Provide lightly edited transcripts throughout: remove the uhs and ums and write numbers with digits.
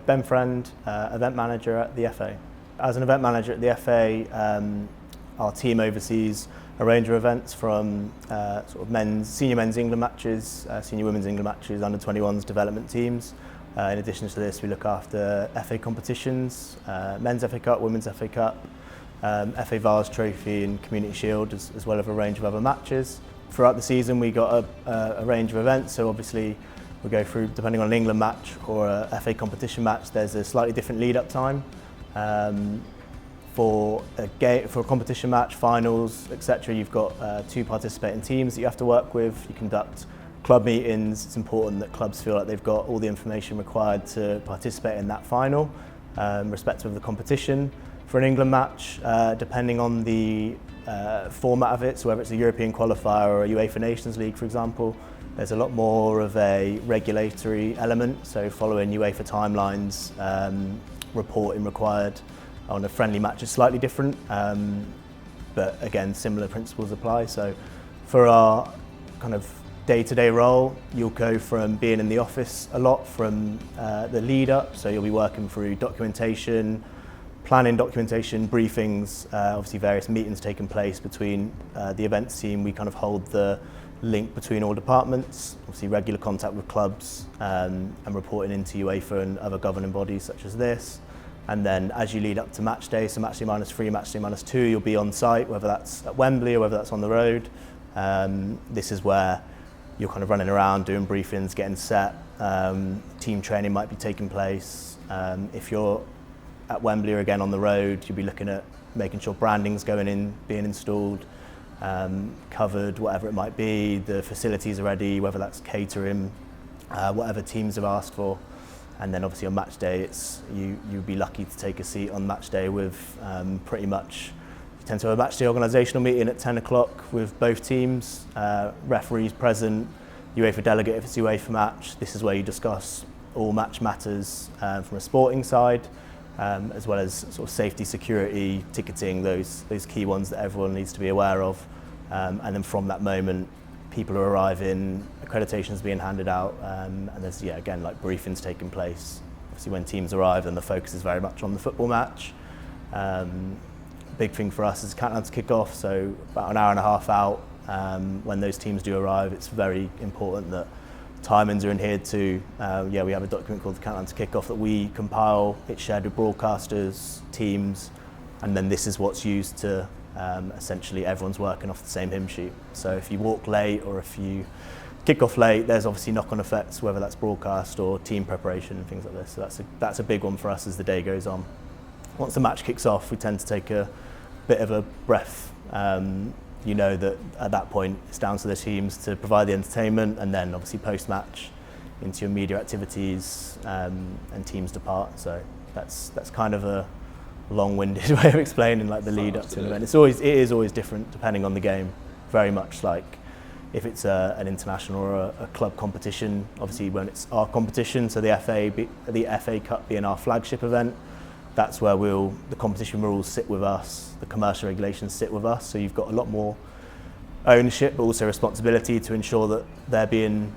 Ben Friend, event manager at the FA. As an event manager at the FA, our team oversees a range of events from sort of senior men's England matches, senior women's England matches, under 21s development teams. In addition to this, we look after FA competitions, men's FA Cup, women's FA Cup, FA Vase Trophy and Community Shield, as well as a range of other matches. Throughout the season, we got a range of events, so obviously we go through, depending on an England match or a FA competition match, there's a slightly different lead-up time. For a competition match, finals, etc., you've got 2 participating teams that you have to work with. You conduct club meetings. It's important that clubs feel like they've got all the information required to participate in that final, irrespective of the competition. For an England match, depending on the format of it, so whether it's a European qualifier or a UEFA Nations League, for example, there's a lot more of a regulatory element, so following UEFA timelines, reporting required. On a friendly match is slightly different, but again, similar principles apply. So for our kind of day-to-day role, you'll go from being in the office a lot from the lead up, so you'll be working through documentation, planning documentation, briefings, obviously various meetings taking place between the events team. We kind of hold the link between all departments, obviously regular contact with clubs and reporting into UEFA and other governing bodies such as this. And then as you lead up to match day, so match day -3, match day -2, you'll be on site, whether that's at Wembley or whether that's on the road. This is where you're kind of running around doing briefings, getting set. Team training might be taking place. If you're at Wembley or again on the road, you'll be looking at making sure branding's going in, being installed, covered, whatever it might be. The facilities are ready, whether that's catering, whatever teams have asked for. And then obviously on match day, you'd be lucky to take a seat on match day with pretty much, you tend to have a match day organisational meeting at 10 o'clock with both teams, referees present, UEFA delegate if it's a UEFA match. This is where you discuss all match matters from a sporting side, as well as sort of safety, security, ticketing, those key ones that everyone needs to be aware of. And then from that moment, people are arriving, accreditations being handed out, and there's, again, like briefings taking place. Obviously when teams arrive, then the focus is very much on the football match. Big thing for us is countdown to kick off, so about an hour and a half out, when those teams do arrive, it's very important that timings are adhered to. We have a document called the countdown to kick off that we compile. It's shared with broadcasters, teams, and then this is what's used to essentially everyone's working off the same hymn sheet. So if you walk late or if you kick off late, there's obviously knock-on effects, whether that's broadcast or team preparation and things like this. So that's a big one for us as the day goes on. Once the match kicks off, we tend to take a bit of a breath. You know that at that point it's down to the teams to provide the entertainment, and then obviously post-match into your media activities and teams depart. So that's kind of a long-winded way of explaining like the lead up to an event. It is always different depending on the game. Very much like if it's an international or a club competition. Obviously, when it's our competition, so the FA Cup being our flagship event, that's where the competition rules sit with us, the commercial regulations sit with us. So you've got a lot more ownership, but also responsibility to ensure that they're being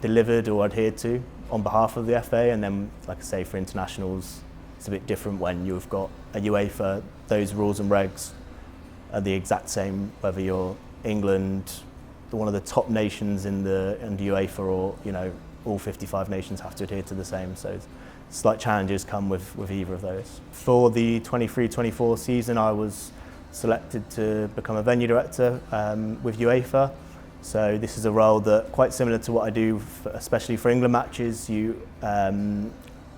delivered or adhered to on behalf of the FA. And then, like I say, for internationals, it's a bit different when you've got a UEFA. Those rules and regs are the exact same, whether you're England, one of the top nations in UEFA, or all 55 nations have to adhere to the same. So slight challenges come with either of those. For the 23-24 season, I was selected to become a venue director with UEFA. So this is a role that, quite similar to what I do, especially for England matches, you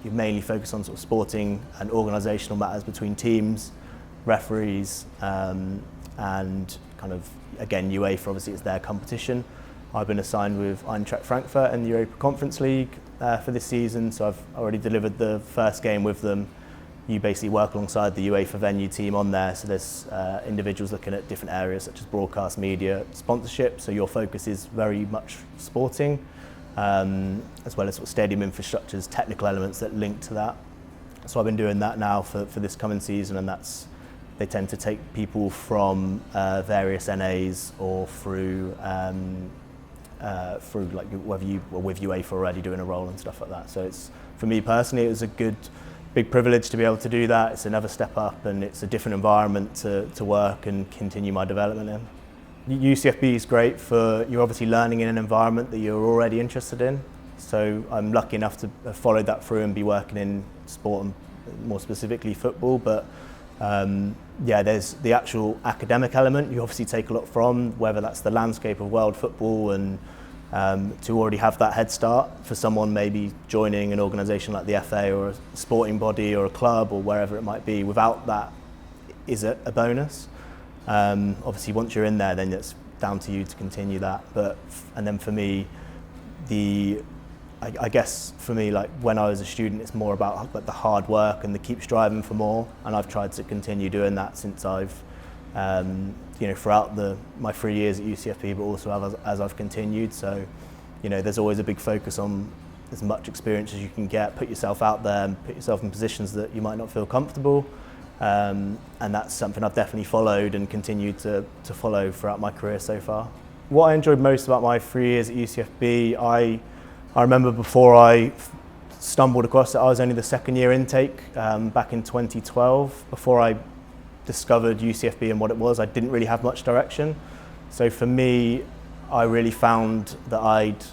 mainly focus on sort of sporting and organisational matters between teams, referees, and kind of, again, UEFA, obviously it's their competition. I've been assigned with Eintracht Frankfurt in the Europa Conference League for this season, so I've already delivered the first game with them. You basically work alongside the UEFA venue team on there, so there's individuals looking at different areas such as broadcast, media, sponsorship, so your focus is very much sporting. As well as sort of stadium infrastructures, technical elements that link to that. So I've been doing that now for this coming season, and they tend to take people from various NAs or through through like whether you were with UEFA already doing a role and stuff like that. So it's, for me personally, it was a big privilege to be able to do that. It's another step up and it's a different environment to work and continue my development in. UCFB is great for, you're obviously learning in an environment that you're already interested in. So I'm lucky enough to have followed that through and be working in sport and more specifically football. But yeah, there's the actual academic element you obviously take a lot from, whether that's the landscape of world football, and to already have that head start for someone maybe joining an organisation like the FA or a sporting body or a club or wherever it might be, without that is a bonus. Obviously once you're in there, then it's down to you to continue that. And then for me, I guess for me, like when I was a student, it's more about like the hard work and the keep striving for more, and I've tried to continue doing that since I've throughout my 3 years at UCFB, but also as I've continued. So there's always a big focus on as much experience as you can get, put yourself out there and put yourself in positions that you might not feel comfortable, and that's something I've definitely followed and continued to follow throughout my career so far. What I enjoyed most about my 3 years at UCFB, I remember before I stumbled across it, I was only the second year intake back in 2012. Before I discovered UCFB and what it was, I didn't really have much direction. So for me, I really found that I'd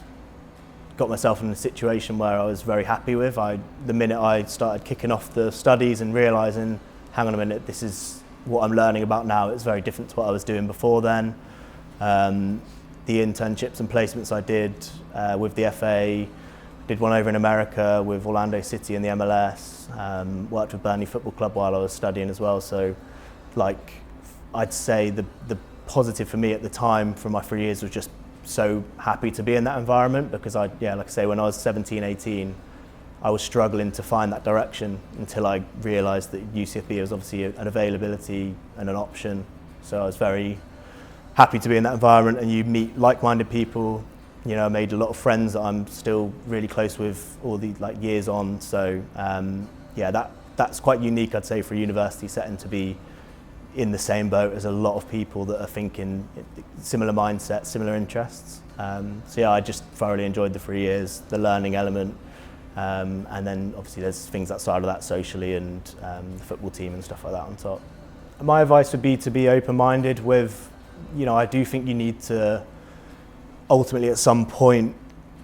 got myself in a situation where I was very happy with. The minute I started kicking off the studies and realising, hang on a minute, this is what I'm learning about now, it's very different to what I was doing before then. The internships and placements I did with the FA, did one over in America with Orlando City in the MLS, worked with Burnley Football Club while I was studying as well. So like, I'd say the positive for me at the time from my 3 years was just so happy to be in that environment, because like I say, when I was 17, 18, I was struggling to find that direction until I realised that UCFB was obviously an availability and an option. So I was very happy to be in that environment, and you meet like-minded people. I made a lot of friends that I'm still really close with all the years on. So yeah, that's quite unique, I'd say, for a university setting, to be in the same boat as a lot of people that are thinking similar mindsets, similar interests. So yeah, I just thoroughly enjoyed the 3 years, the learning element, and then obviously there's things outside of that socially, and the football team and stuff like that on top. My advice would be to be open-minded with, I do think you need to ultimately at some point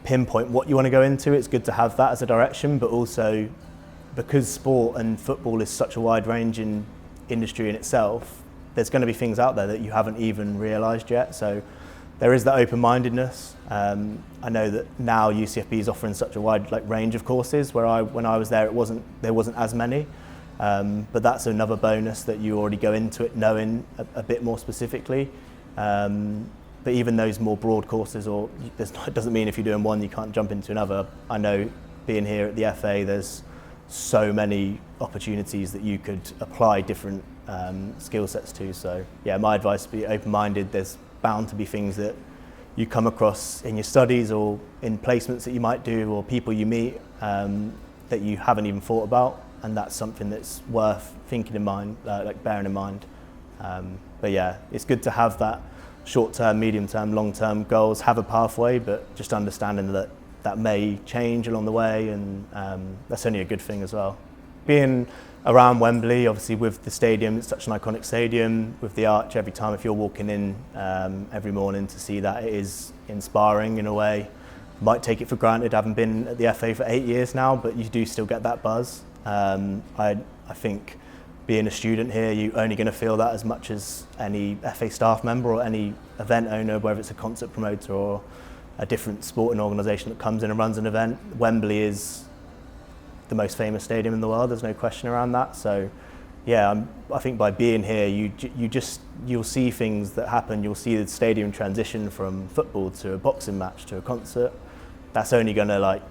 pinpoint what you want to go into. It's good to have that as a direction, but also because sport and football is such a wide ranging industry in itself, there's going to be things out there that you haven't even realised yet. So there is that open-mindedness. I know that now UCFB is offering such a wide range of courses, where when I was there, there wasn't as many. But that's another bonus, that you already go into it knowing a bit more specifically. But even those more broad courses, it doesn't mean if you're doing one you can't jump into another. I know being here at the FA, there's so many opportunities that you could apply different skill sets to. So yeah, my advice would be open-minded. There's bound to be things that you come across in your studies or in placements that you might do, or people you meet that you haven't even thought about. And that's something that's worth thinking in mind, bearing in mind. But yeah, it's good to have that short-term, medium-term, long-term goals, have a pathway, but just understanding that may change along the way, and that's only a good thing as well. Being around Wembley, obviously with the stadium, it's such an iconic stadium, with the arch every time, if you're walking in every morning to see that, it is inspiring in a way. Might take it for granted, having been at the FA for 8 years now, but you do still get that buzz. I think being a student here, you're only going to feel that as much as any FA staff member or any event owner, whether it's a concert promoter or a different sporting organisation that comes in and runs an event. Wembley is the most famous stadium in the world, there's no question around that. So yeah, I think by being here, you'll see things that happen. You'll see the stadium transition from football to a boxing match to a concert. That's only going to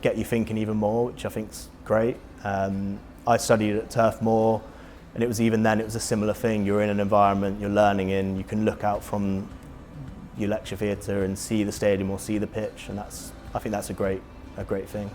get you thinking even more, which I think's great. I studied at Turf Moor, and it was a similar thing. You're in an environment you're learning in, you can look out from your lecture theatre and see the stadium or see the pitch, and I think that's a great thing.